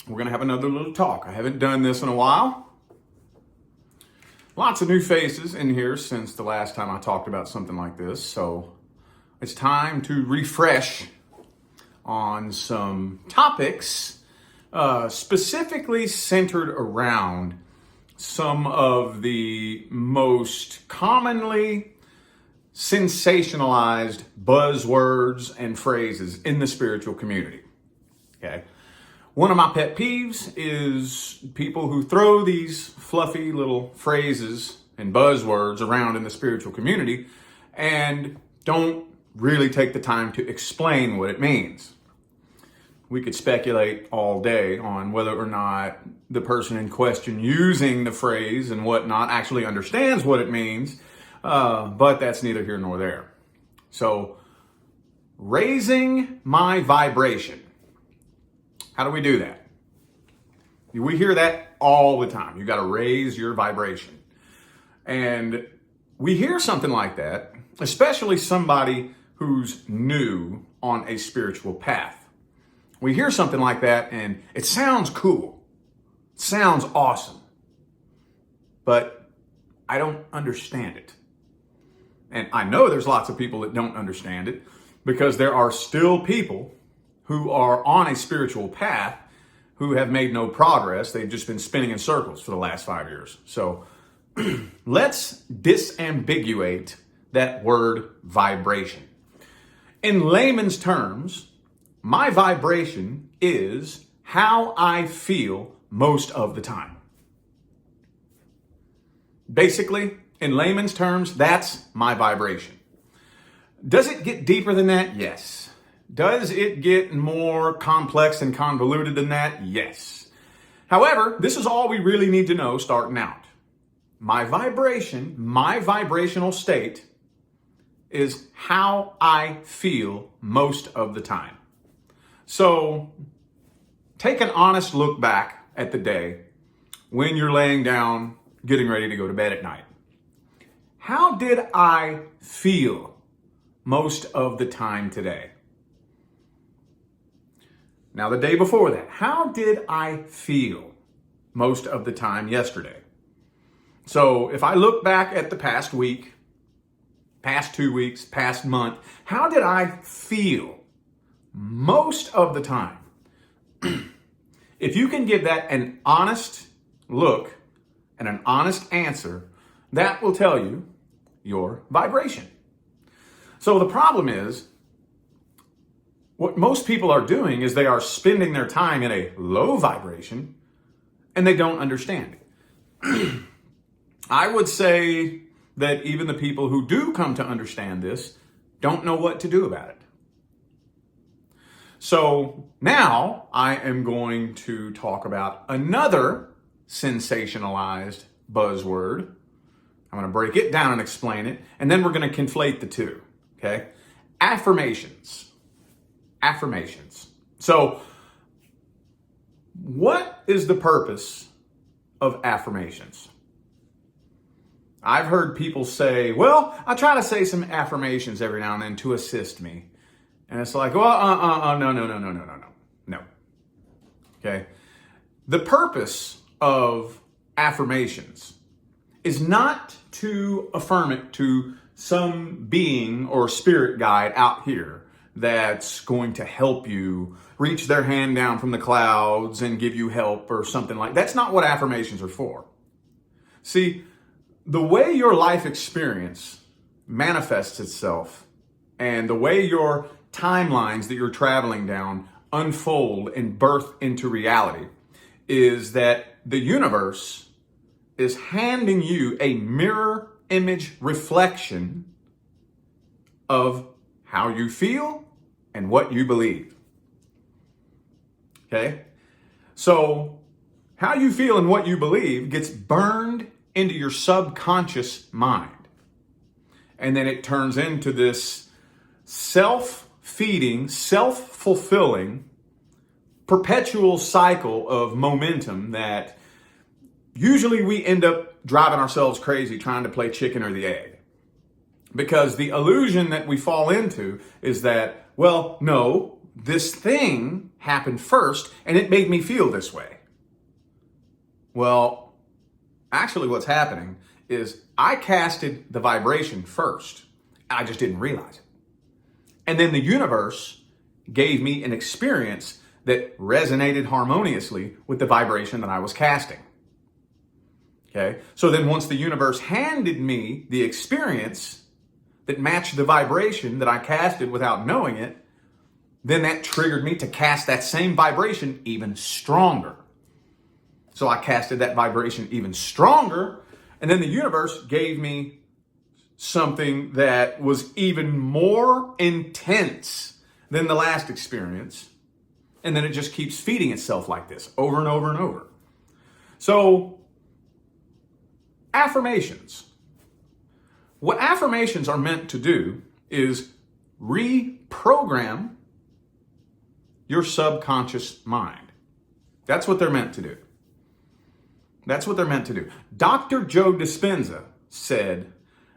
we're going to have another little talk. I haven't done this in a while. Lots of new faces in here since the last time I talked about something like this. So it's time to refresh on some topics specifically centered around some of the most commonly sensationalized buzzwords and phrases in the spiritual community. Okay. One of my pet peeves is people who throw these fluffy little phrases and buzzwords around in the spiritual community and don't really take the time to explain what it means. We could speculate all day on whether or not the person in question using the phrase and whatnot actually understands what it means, but that's neither here nor there. So, raising my vibration. How do we do that? We hear that all the time. You got to raise your vibration. And we hear something like that, especially somebody who's new on a spiritual path. We hear something like that and it sounds cool. It sounds awesome. But I don't understand it. And I know there's lots of people that don't understand it because there are still people who are on a spiritual path who have made no progress. They've just been spinning in circles for the last 5 years. So let's disambiguate that word vibration. In layman's terms, my vibration is how I feel most of the time. Basically, in layman's terms, that's my vibration. Does it get deeper than that? Yes. Does it get more complex and convoluted than that? Yes. However, this is all we really need to know starting out. My vibration, my vibrational state is how I feel most of the time. So take an honest look back at the day when you're laying down, getting ready to go to bed at night. How did I feel most of the time today? Now, the day before that, how did I feel most of the time yesterday? So if I look back at the past week, past 2 weeks, past month, how did I feel most of the time? If you can give that an honest look and an honest answer, that will tell you your vibration. So the problem is, what most people are doing is they are spending their time in a low vibration and they don't understand it. I would say that even the people who do come to understand this don't know what to do about it. So now I am going to talk about another sensationalized buzzword. I'm going to break it down and explain it, and then we're going to conflate the two, okay? Affirmations. Affirmations. So, what is the purpose of affirmations? I've heard people say, well, I try to say some affirmations every now and then to assist me. And it's like, well, no. Okay? The purpose of affirmations is not to affirm it to some being or spirit guide out here that's going to help you reach their hand down from the clouds and give you help or something like that. That's not what affirmations are for. See, the way your life experience manifests itself and the way your timelines that you're traveling down unfold and birth into reality is that the universe is handing you a mirror image reflection of how you feel and what you believe. Okay? So, how you feel and what you believe gets burned into your subconscious mind. And then it turns into this self-feeding, self-fulfilling, perpetual cycle of momentum that usually we end up driving ourselves crazy trying to play chicken or the egg. Because the illusion that we fall into is that, well, no, this thing happened first and it made me feel this way. Well, actually what's happening is I casted the vibration first. I just didn't realize it. And then the universe gave me an experience that resonated harmoniously with the vibration that I was casting. Okay? So then once the universe handed me the experience that matched the vibration that I casted without knowing it, then that triggered me to cast that same vibration even stronger. So I casted that vibration even stronger, and then the universe gave me something that was even more intense than the last experience. And then it just keeps feeding itself like this over and over and over. So, affirmations. What affirmations are meant to do is reprogram your subconscious mind. That's what they're meant to do. That's what they're meant to do. Dr. Joe Dispenza said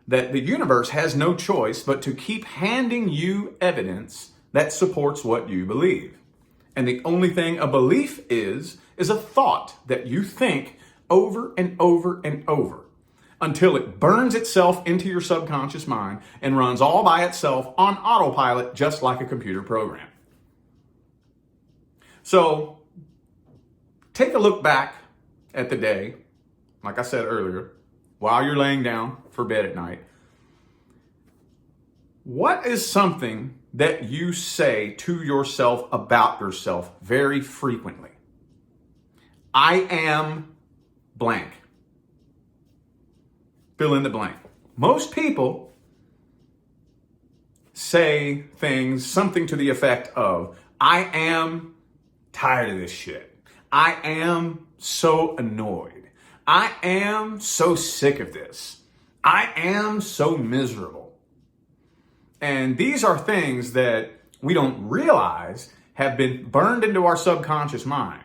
that the universe has no choice but to keep handing you evidence that supports what you believe. And the only thing a belief is a thought that you think over and over and over until it burns itself into your subconscious mind and runs all by itself on autopilot, just like a computer program. So take a look back at the day, like I said earlier, while you're laying down for bed at night. What is something that you say to yourself about yourself very frequently? I am blank. Fill in the blank. Most people say things, something to the effect of, I am tired of this shit. I am so annoyed. I am so sick of this. I am so miserable. And these are things that we don't realize have been burned into our subconscious mind.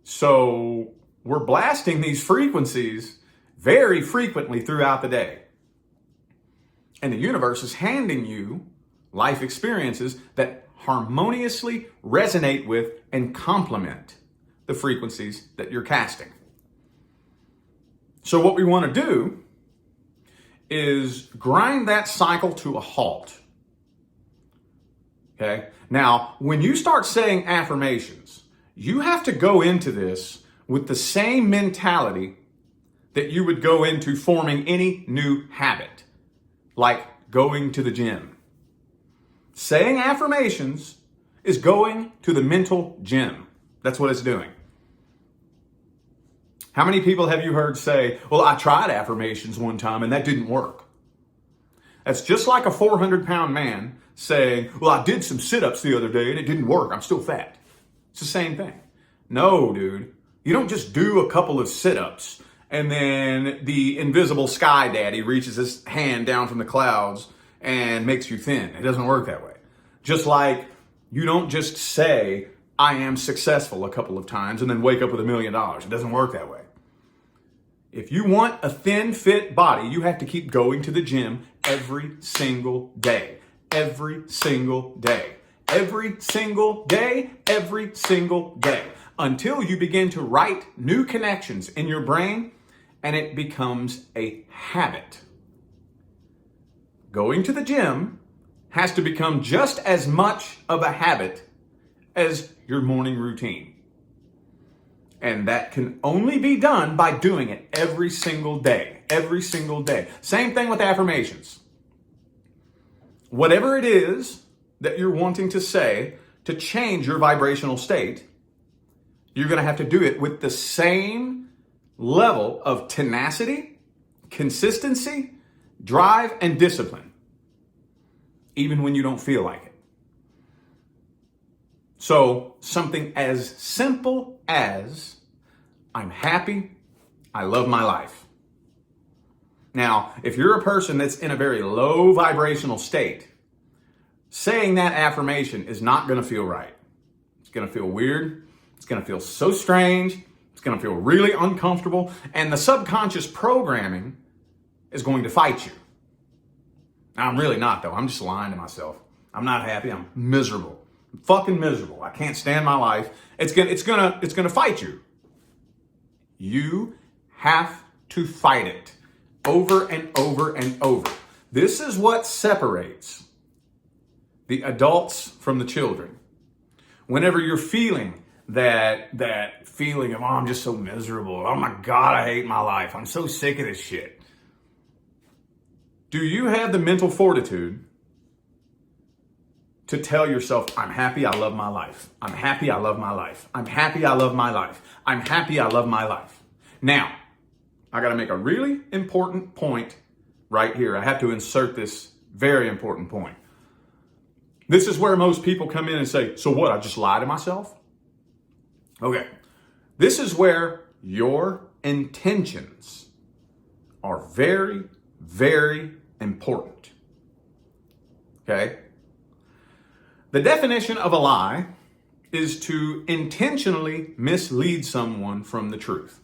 So we're blasting these frequencies very frequently throughout the day. And the universe is handing you life experiences that harmoniously resonate with and complement the frequencies that you're casting. So what we want to do is grind that cycle to a halt. Okay? Now, when you start saying affirmations, you have to go into this with the same mentality that you would go into forming any new habit, like going to the gym. Saying affirmations is going to the mental gym. That's what it's doing. How many people have you heard say, well, I tried affirmations one time and that didn't work? That's just like a 400-pound man saying, well, I did some sit-ups the other day and it didn't work. I'm still fat. It's the same thing. No, dude. You don't just do a couple of sit-ups and then the invisible sky daddy reaches his hand down from the clouds and makes you thin. It doesn't work that way. Just like you don't just say, I am successful a couple of times and then wake up with $1 million. It doesn't work that way. If you want a thin, fit body, you have to keep going to the gym every single day. Every single day. Every single day. Every single day. Until you begin to write new connections in your brain and it becomes a habit. Going to the gym has to become just as much of a habit as your morning routine. And that can only be done by doing it every single day. Every single day. Same thing with affirmations. Whatever it is that you're wanting to say to change your vibrational state, you're going to have to do it with the same level of tenacity, consistency, drive, and discipline, even when you don't feel like it. So something as simple as, I'm happy, I love my life. Now, if you're a person that's in a very low vibrational state, saying that affirmation is not going to feel right. It's going to feel weird. It's going to feel so strange. It's going to feel really uncomfortable. And the subconscious programming is going to fight you. Now, I'm really not, though. I'm just lying to myself. I'm not happy. I'm miserable. I'm fucking miserable. I can't stand my life. It's gonna fight you. You have to fight it over and over and over. This is what separates the adults from the children. Whenever you're feeling that feeling of, oh, I'm just so miserable. Oh my God, I hate my life. I'm so sick of this shit. Do you have the mental fortitude to tell yourself, I'm happy, I love my life. I'm happy, I love my life. I'm happy, I love my life. I'm happy, I love my life. Now, I got to make a really important point right here. I have to insert this very important point. This is where most people come in and say, so what, I just lie to myself? Okay. This is where your intentions are very, very important. Okay? The definition of a lie is to intentionally mislead someone from the truth.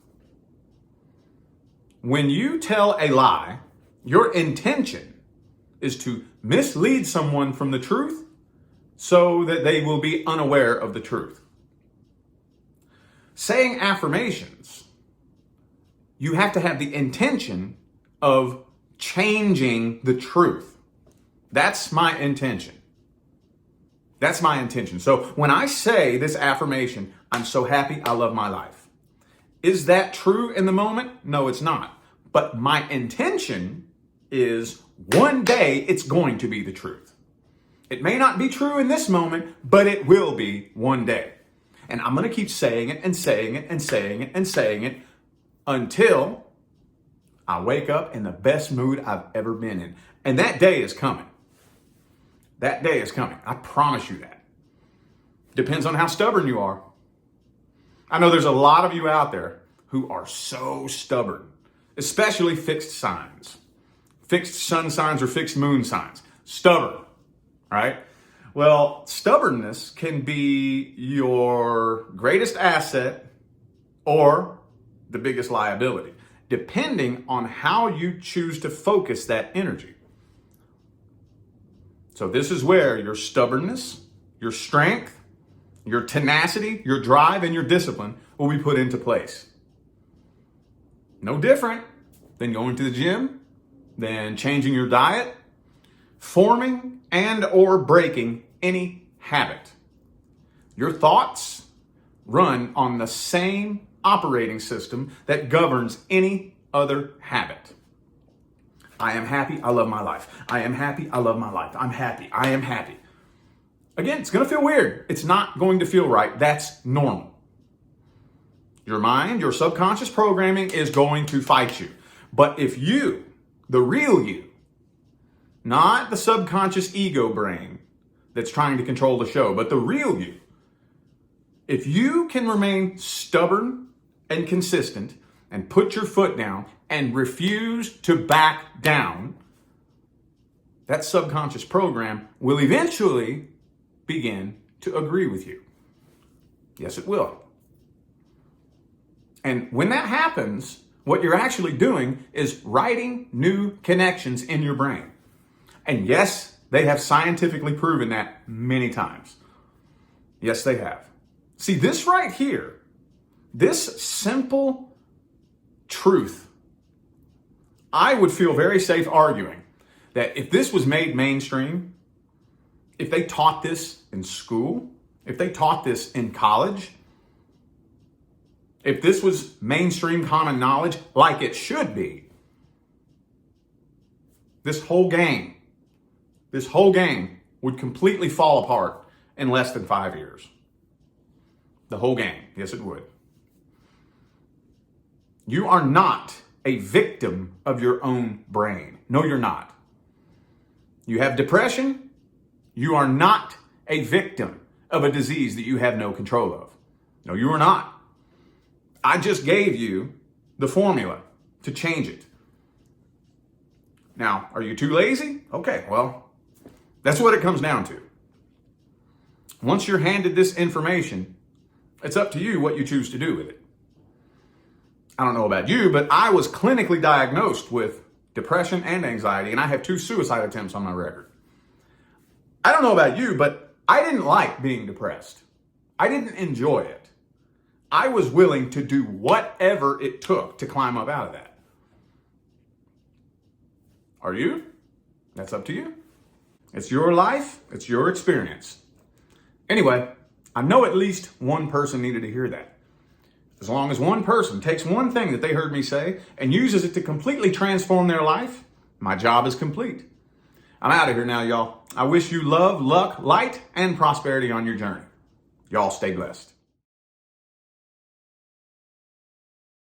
When you tell a lie, your intention is to mislead someone from the truth so that they will be unaware of the truth. Saying affirmations, you have to have the intention of changing the truth. That's my intention. That's my intention. So when I say this affirmation, I'm so happy, I love my life. Is that true in the moment? No, it's not. But my intention is one day it's going to be the truth. It may not be true in this moment, but it will be one day. And I'm going to keep saying it and saying it and saying it and saying it until I wake up in the best mood I've ever been in. And that day is coming. That day is coming. I promise you that. Depends on how stubborn you are. I know there's a lot of you out there who are so stubborn, especially fixed signs, fixed sun signs or fixed moon signs. Stubborn, right? Well, stubbornness can be your greatest asset or the biggest liability, depending on how you choose to focus that energy. So this is where your stubbornness, your strength, your tenacity, your drive, and your discipline will be put into place. No different than going to the gym, than changing your diet, forming and or breaking any habit. Your thoughts run on the same operating system that governs any other habit. I am happy, I love my life. I am happy, I love my life. I'm happy, I am happy. Again, it's going to feel weird. It's not going to feel right. That's normal. Your mind, your subconscious programming is going to fight you. But if you, the real you, not the subconscious ego brain that's trying to control the show, but the real you, if you can remain stubborn and consistent and put your foot down and refuse to back down, that subconscious program will eventually begin to agree with you. Yes, it will. And when that happens, what you're actually doing is writing new connections in your brain. And yes, they have scientifically proven that many times. Yes, they have. See, this right here, this simple truth, I would feel very safe arguing that if this was made mainstream, if they taught this in school, if they taught this in college, if this was mainstream common knowledge like it should be, this whole game would completely fall apart in less than 5 years. The whole game. Yes, it would. You are not a victim of your own brain. No, you're not. You have depression. You are not a victim of a disease that you have no control of. No, you are not. I just gave you the formula to change it. Now, are you too lazy? Okay, well, that's what it comes down to. Once you're handed this information, it's up to you what you choose to do with it. I don't know about you, but I was clinically diagnosed with depression and anxiety, and I have 2 suicide attempts on my record. I don't know about you, but I didn't like being depressed. I didn't enjoy it. I was willing to do whatever it took to climb up out of that. Are you? That's up to you. It's your life. It's your experience. Anyway, I know at least one person needed to hear that. As long as one person takes one thing that they heard me say and uses it to completely transform their life, my job is complete. I'm out of here now, y'all. I wish you love, luck, light, and prosperity on your journey. Y'all stay blessed.